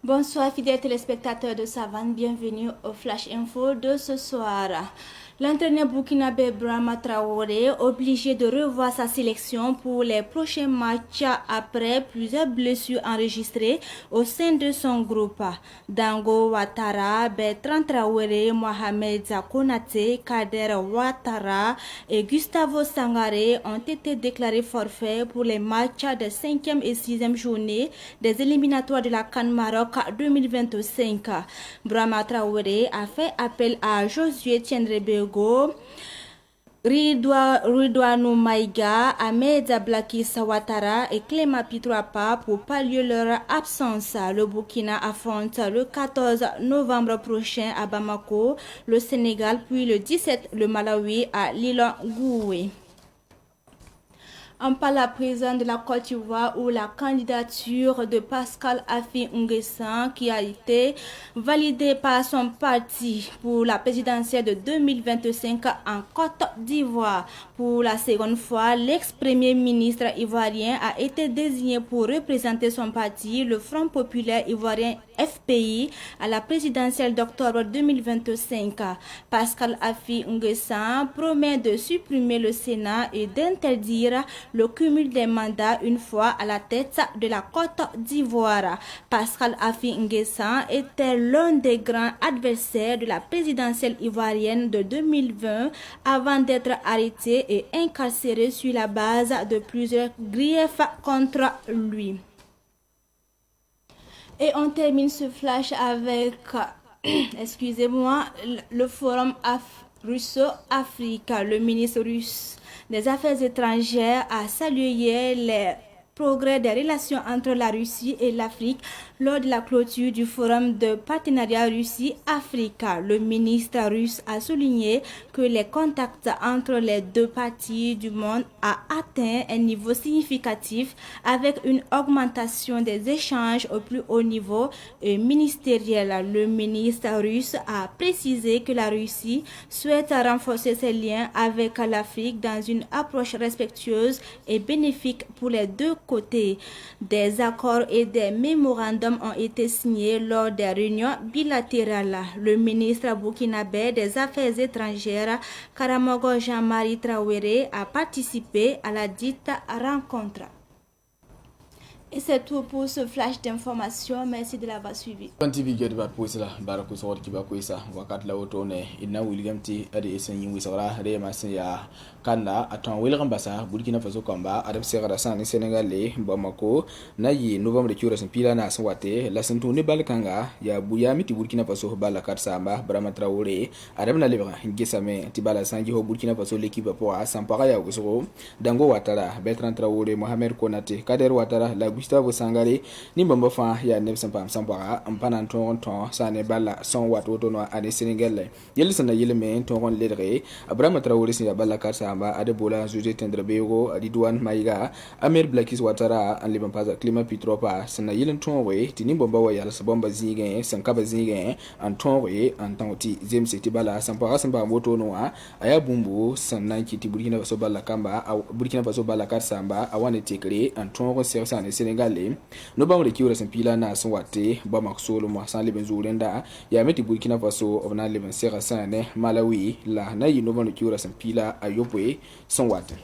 Bonsoir fidèles téléspectateurs de Savane, bienvenue au Flash Info de ce soir. L'entraîneur burkinabé Brahma Traoré, obligé de revoir sa sélection pour les prochains matchs après plusieurs blessures enregistrées au sein de son groupe. Dango Ouattara, Bertrand Traoré, Mohamed Konaté, Kader Ouattara et Gustavo Sangaré ont été déclarés forfaits pour les matchs de 5e et 6e journée des éliminatoires de la CAN Maroc 2025. Brahma Traoré a fait appel à Josué Tiendrebego, Ridouanou Maïga, Ahmed Blakis Ouattara et Clément Pitroapa pour pallier leur absence. Le Burkina affronte le 14 novembre prochain à Bamako, le Sénégal, puis le 17 le Malawi à Lilongwe. On parle à présent de la Côte d'Ivoire où la candidature de Pascal Affi N'Guessan qui a été validée par son parti pour la présidentielle de 2025 en Côte d'Ivoire. Pour la seconde fois, l'ex-premier ministre ivoirien a été désigné pour représenter son parti, le Front populaire ivoirien FPI, à la présidentielle d'octobre 2025. Pascal Affi N'Guessan promet de supprimer le Sénat et d'interdire le cumul des mandats une fois à la tête de la Côte d'Ivoire. Pascal Affi N'Guessan était l'un des grands adversaires de la présidentielle ivoirienne de 2020 avant d'être arrêté et incarcéré sur la base de plusieurs griefs contre lui. Et on termine ce flash avec, excusez-moi, le forum russo-africain. Le ministre russe des Affaires étrangères a salué hier les progrès des relations entre la Russie et l'Afrique lors de la clôture du forum de partenariat Russie-Afrique. Le ministre russe a souligné que les contacts entre les deux parties du monde a atteint un niveau significatif avec une augmentation des échanges au plus haut niveau ministériel. Le ministre russe a précisé que la Russie souhaite renforcer ses liens avec l'Afrique dans une approche respectueuse et bénéfique pour les deux côtés. Des accords et des mémorandums ont été signés lors des réunions bilatérales. Le ministre burkinabé des Affaires étrangères, Karamogo Jean-Marie Traoré, a participé à la dite rencontre. Et c'est tout pour ce flash d'information. Merci de l'avoir suivi. TV gedi bat poisla baraku sawat kiba koisa wakat la otone ina William T ade esen yin wisawra re masin ya kanda atan William Bassa Burkina Faso kamba adab segara san Senegal le Bamako na yi Novembre kura sen pila na sawate la sentu ne balkanga ya buya miti Burkina Faso bala kat samba Brahma Traoré adab na lebra ngesame tibala sanji ho Burkina Faso l'équipe pour sampara ya gusoro Dango Ouattara Bertrand Traoré Mohamed Konaté Kader Ouattara la Gustavo Sangaré ni bamba fa ya nebsan pam sampara ampana ton sane bala son wat wotono ade Sénégal yel sana yelme ton ledre Brahma Traoré sin bala kat samba ade bola José Tiendrebego Ridouanou Maïga Ahmed Blakis Ouattara en liban pas Clément Pitroapa sana yelen ton we tini bamba wa yalla sabamba zingen sankaba zingen en ton we en tant ti zem seti bala sampara samba wotono aya bumbu sannan ki ti Burkina Faso bala kamba Burkina Faso bala kat samba awane tekre en ton sersa ne Sénégal no bamre kiwra sen pila na son wate ba maksolo mo san liban zurenda ya meti Burkina Faso of na liban sera sane Malawi la na yi no bamre kiwra sen pila ayopwe son wate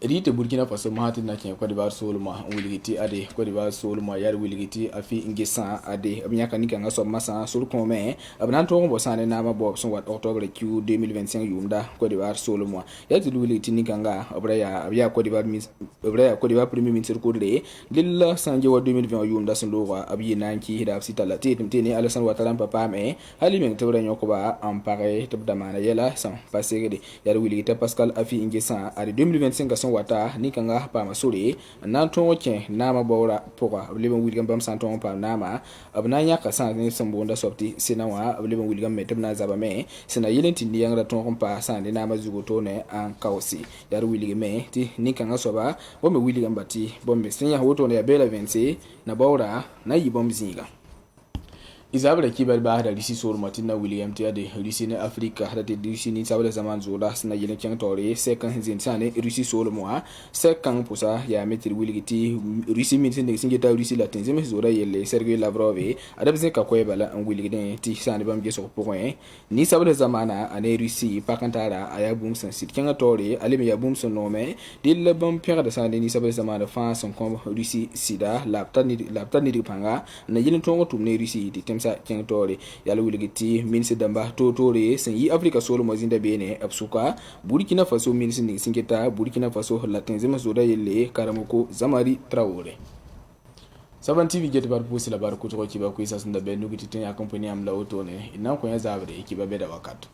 Rite Burkina Faso mahati na Côte d'Ivoire soluma wilgiti ade Côte d'Ivoire soluma yar wilgiti Affi N'Guessan ade abnyaka nika ngaso masa sur kome abnan to bo sane na ma bo son wat octobre Q 2025 yumda Côte d'Ivoire soluma yati wilgiti nika nga abraya abya Côte d'Ivoire premier ministre kodre lilla sanje wa 2020 yumda son lowa abiye nanki hida sitala temtene Alassane Ouattara papa me halimen tebra nyoko ba ampare tebdamana yela san pasegede yar wilgiti Pascal Affi N'Guessan ade 2025 wata ni kanga pa masuri na ton ken na ma bawra poka leben William Bam Santon pa nama abna nya ka san ni sambonda sopti sinawa leben William metab na zaba me sina yelen tin yang ra ton pa san na ma zugoto ne an kawsi yar William me ti ni kanga soba bo me William bati bo me sinya hoto ne ya bela 20 na bawra na yi bom zinga Isabra kibar ba da risi sor matina William tia de risi na Afrika da de risi ni sabra zaman zola sna yele kyang tore second zin sane risi sor moa second pusa ya metri wilgiti risi min sin de sin geta risi latin zeme zora yele Sergei Lavrov adab zin ka koy bala an wilgiden ti sane bam geso point ni sabra zamana ane risi pakantara aya bum san sit kyang tore ale ya bum son nome dil bam père de sane ni sabra zamana fa son kom risi sida lapta ni di panga na yele tongo tumne risi di sa kyang tore yalla wilgiti minsi damba totore sen yi Afrika solo mozinda bene absuka Burkina Faso minsi ni singeta Burkina Faso latin zema zoda yelle karamoko Zamari Traoré Saban TV get bar pusi la bar kuto ko kiba ku isa sunda be nugi titin accompagner am la otone ina ko ya zabre kiba be da wakatu